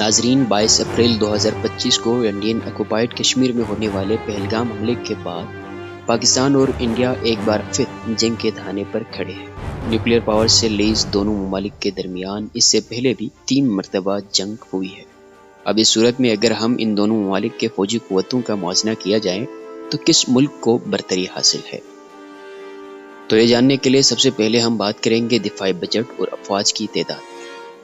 ناظرین، 22 اپریل 2025 کو Indian occupied Kashmir میں ہونے والے پہلگام حملے کے بعد پاکستان اور انڈیا ایک بار پھر جنگ کے دہانے پر کھڑے ہیں۔ نیوکلیئر پاور سے لیس دونوں ممالک کے درمیان اس سے پہلے بھی 3 مرتبہ جنگ ہوئی ہے۔ اب اس صورت میں اگر ہم ان دونوں ممالک کے فوجی قوتوں کا موازنہ کیا جائے تو کس ملک کو برتری حاصل ہے؟ تو یہ جاننے کے لیے سب سے پہلے ہم بات کریں گے دفاعی بجٹ اور افواج کی تعداد۔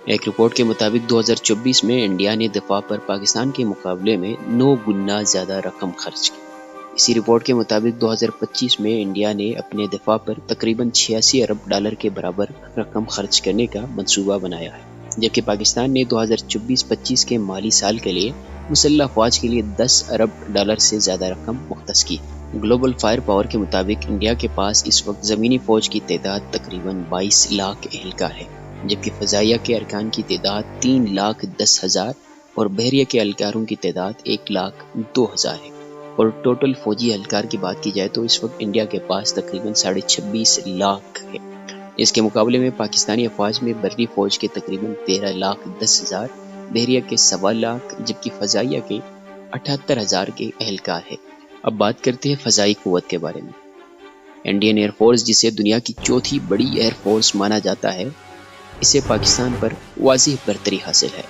ایک رپورٹ کے مطابق 2024 میں انڈیا نے دفاع پر پاکستان کے مقابلے میں 9 گنا زیادہ رقم خرچ کی۔ اسی رپورٹ کے مطابق 2025 میں انڈیا نے اپنے دفاع پر تقریباً 86 ارب ڈالر کے برابر رقم خرچ کرنے کا منصوبہ بنایا ہے، جبکہ پاکستان نے 2024-25 کے مالی سال کے لیے مسلح افواج کے لیے 10 ارب ڈالر سے زیادہ رقم مختص کی۔ گلوبل فائر پاور کے مطابق انڈیا کے پاس اس وقت زمینی فوج کی تعداد تقریباً 22 لاکھ اہلکار ہے، جبکہ فضائیہ کے ارکان کی تعداد 3,10,000 اور بحریہ کے اہلکاروں کی تعداد 1,02,000 ہے۔ اور ٹوٹل فوجی اہلکار کی بات کی جائے تو اس وقت انڈیا کے پاس تقریباً 26.5 لاکھ ہے۔ اس کے مقابلے میں پاکستانی افواج میں بری فوج کے تقریباً 13,10,000، بحریہ کے 1.25 لاکھ، جبکہ فضائیہ کے 78,000 کے اہلکار ہے۔ اب بات کرتے ہیں فضائی قوت کے بارے میں۔ انڈین ایئر فورس، جسے دنیا کی چوتھی بڑی ایئر فورس مانا جاتا ہے، اسے پاکستان پر واضح برتری حاصل ہے۔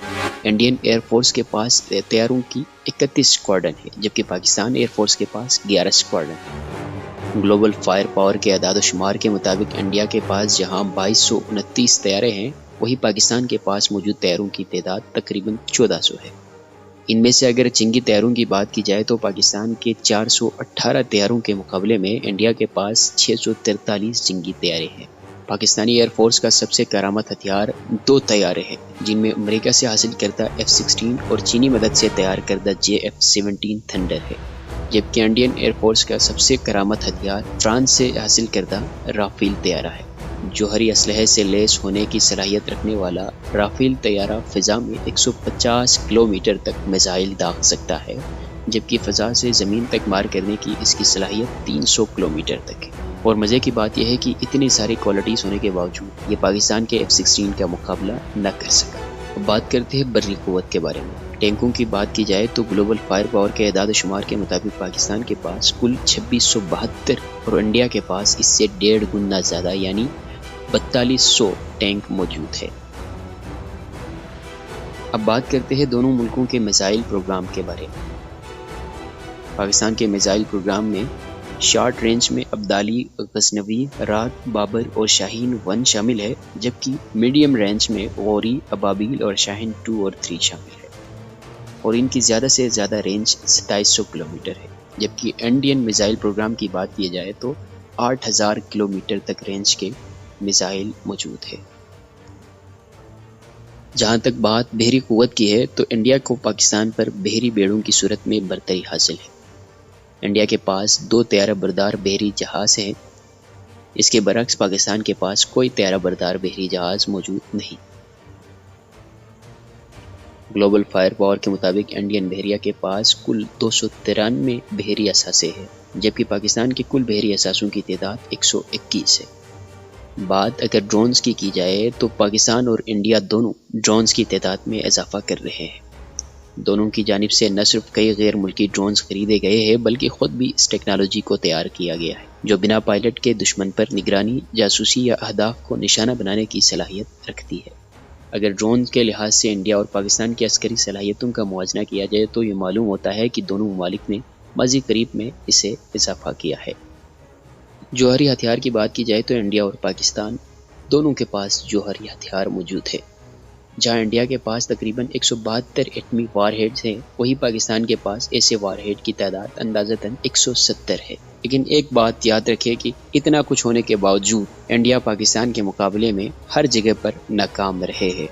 انڈین ایئر فورس کے پاس طیاروں کی 31 اسکواڈرن ہے، جبکہ پاکستان ایئر فورس کے پاس 11 اسکواڈرن ہے۔ گلوبل فائر پاور کے اعداد و شمار کے مطابق انڈیا کے پاس جہاں 2229 طیارے ہیں، وہی پاکستان کے پاس موجود طیاروں کی تعداد تقریباً 1400 ہے۔ ان میں سے اگر جنگی طیاروں کی بات کی جائے تو پاکستان کے 418 طیاروں کے مقابلے میں انڈیا کے پاس 643 جنگی طیارے ہیں۔ پاکستانی ایئر فورس کا سب سے کارآمد ہتھیار 2 طیارے ہیں، جن میں امریکہ سے حاصل کردہ F-16 اور چینی مدد سے تیار کردہ JF-17 تھنڈر ہے، جبکہ انڈین ایئر فورس کا سب سے کارآمد ہتھیار فرانس سے حاصل کردہ رافیل طیارہ ہے۔ جوہری اسلحے سے لیس ہونے کی صلاحیت رکھنے والا رافیل طیارہ فضا میں 150 کلومیٹر تک میزائل داغ سکتا ہے، جبکہ فضا سے زمین تک مار کرنے کی اس کی صلاحیت 300 کلومیٹر تک ہے۔ اور مزے کی بات یہ ہے کہ اتنی ساری کوالٹیز ہونے کے باوجود یہ پاکستان کے F-16 کا مقابلہ نہ کر سکا۔ اب بات کرتے ہیں بری قوت کے بارے میں۔ ٹینکوں کی بات کی جائے تو گلوبل فائر پاور کے اعداد و شمار کے مطابق پاکستان کے پاس کل 2672 اور انڈیا کے پاس اس سے 1.5 گنا زیادہ یعنی 4200 ٹینک موجود ہے۔ اب بات کرتے ہیں دونوں ملکوں کے میزائل پروگرام کے بارے میں۔ پاکستان کے میزائل پروگرام میں شارٹ رینج میں ابدالی، غزنوی، رات، بابر اور شاہین 1 شامل ہے، جبکہ میڈیم رینج میں غوری، ابابیل اور شاہین 2 اور 3 شامل ہے، اور ان کی زیادہ سے زیادہ رینج 2700 کلومیٹر ہے۔ جبکہ انڈین میزائل پروگرام کی بات کی جائے تو 8000 کلومیٹر تک رینج کے میزائل موجود ہے۔ جہاں تک بات بحری قوت کی ہے تو انڈیا کو پاکستان پر بحری بیڑوں کی صورت میں برتری حاصل ہے۔ انڈیا کے پاس 2 طیارہ بردار بحری جہاز ہیں، اس کے برعکس پاکستان کے پاس کوئی طیارہ بردار بحری جہاز موجود نہیں۔ گلوبل فائر پاور کے مطابق انڈین بحریہ کے پاس کل 293 بحری اثاثے ہیں، جبکہ پاکستان کے کل بحری اثاثوں کی تعداد 121 ہے۔ بات اگر ڈرونز کی جائے تو پاکستان اور انڈیا دونوں ڈرونز کی تعداد میں اضافہ کر رہے ہیں۔ دونوں کی جانب سے نہ صرف کئی غیر ملکی ڈرونز خریدے گئے ہیں، بلکہ خود بھی اس ٹیکنالوجی کو تیار کیا گیا ہے، جو بنا پائلٹ کے دشمن پر نگرانی، جاسوسی یا اہداف کو نشانہ بنانے کی صلاحیت رکھتی ہے۔ اگر ڈرون کے لحاظ سے انڈیا اور پاکستان کی عسکری صلاحیتوں کا موازنہ کیا جائے تو یہ معلوم ہوتا ہے کہ دونوں ممالک نے ماضی قریب میں اسے اضافہ کیا ہے۔ جوہری ہتھیار کی بات کی جائے تو انڈیا اور پاکستان دونوں کے پاس جوہری ہتھیار موجود ہے۔ جہاں انڈیا کے پاس تقریباً 172 ایٹمی وار ہیڈز ہیں، وہی پاکستان کے پاس ایسے وار ہیڈ کی تعداد اندازتاً 170 ہے۔ لیکن ایک بات یاد رکھے کہ اتنا کچھ ہونے کے باوجود انڈیا پاکستان کے مقابلے میں ہر جگہ پر ناکام رہے ہیں۔